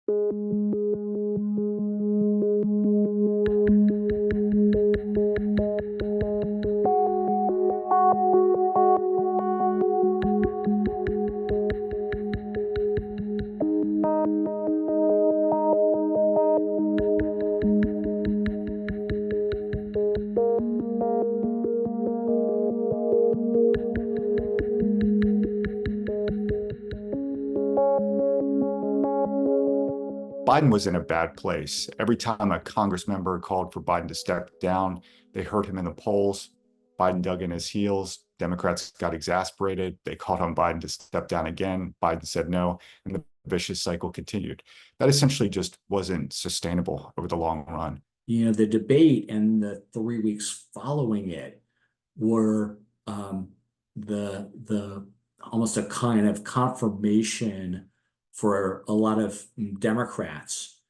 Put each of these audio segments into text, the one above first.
Biden was in a bad place. Every time a Congress member called for Biden to step down, they hurt him in the polls. Biden dug in his heels. Democrats got exasperated. They called on Biden to step down again. Biden said no, and the vicious cycle continued. That essentially just wasn't sustainable over the long run. You know, the debate and the 3 weeks following it were the almost a kind of confirmation for a lot of Democrats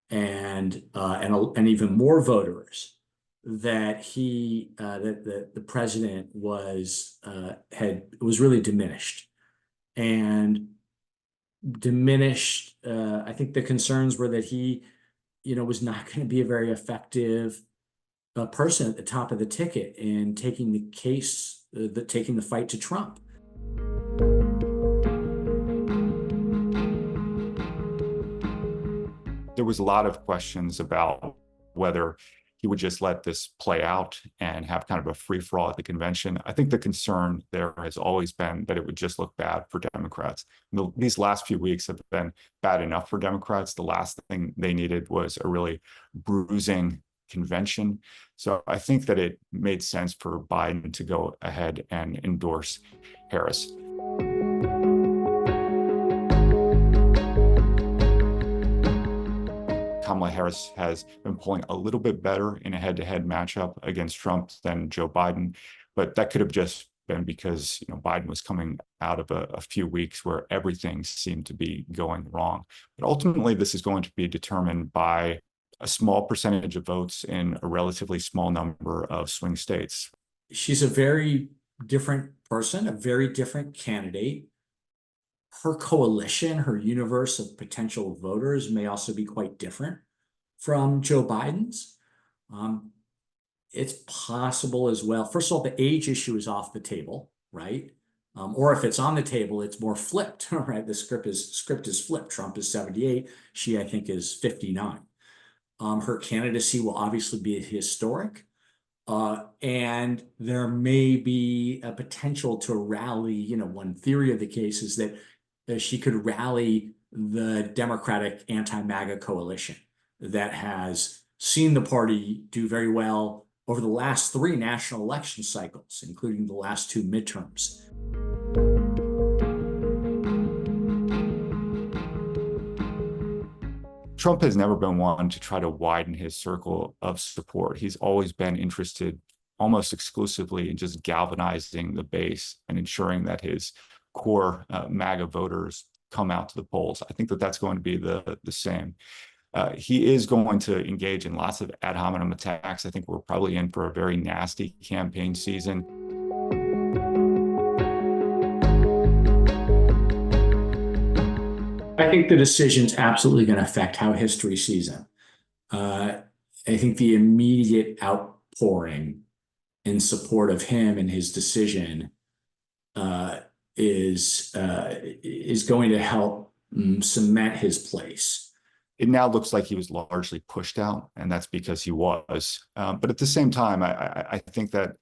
and even more voters that the president was really diminished. I think the concerns were that he, was not going to be a very effective person at the top of the ticket in taking taking the fight to Trump. There was a lot of questions about whether he would just let this play out and have kind of a free-for-all at the convention. I think the concern there has always been that it would just look bad for Democrats. These last few weeks have been bad enough for Democrats. The last thing they needed was a really bruising convention. So I think that it made sense for Biden to go ahead and endorse Harris. Kamala Harris has been polling a little bit better in a head-to-head matchup against Trump than Joe Biden, but that could have just been because Biden was coming out of a few weeks where everything seemed to be going wrong. But ultimately, this is going to be determined by a small percentage of votes in a relatively small number of swing states. She's a very different person, a very different candidate. Her coalition, her universe of potential voters may also be quite different from Joe Biden's. It's possible as well. First of all, the age issue is off the table, right? Or if it's on the table, it's more flipped, right? The script is flipped. Trump is 78. She, I think, is 59. Her candidacy will obviously be historic. And there may be a potential to rally, one theory of the case is that she could rally the Democratic anti-MAGA coalition that has seen the party do very well over the last 3 national election cycles, including the last 2 midterms. Trump has never been one to try to widen his circle of support. He's always been interested almost exclusively in just galvanizing the base and ensuring that his core MAGA voters come out to the polls. I think that that's going to be the same. He is going to engage in lots of ad hominem attacks. I think we're probably in for a very nasty campaign season. I think the decision's absolutely going to affect how history sees him. I think the immediate outpouring in support of him and his decision is going to help cement his place. It now looks like he was largely pushed out, and that's because he was. But at the same time, I think that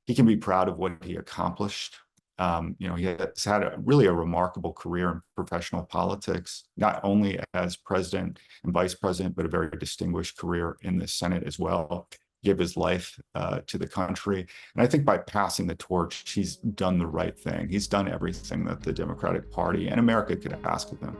he can be proud of what he accomplished. He has had really a remarkable career in professional politics, not only as president and vice president, but a very distinguished career in the Senate as well. Give his life to the country. And I think by passing the torch, he's done the right thing. He's done everything that the Democratic Party and America could ask of him.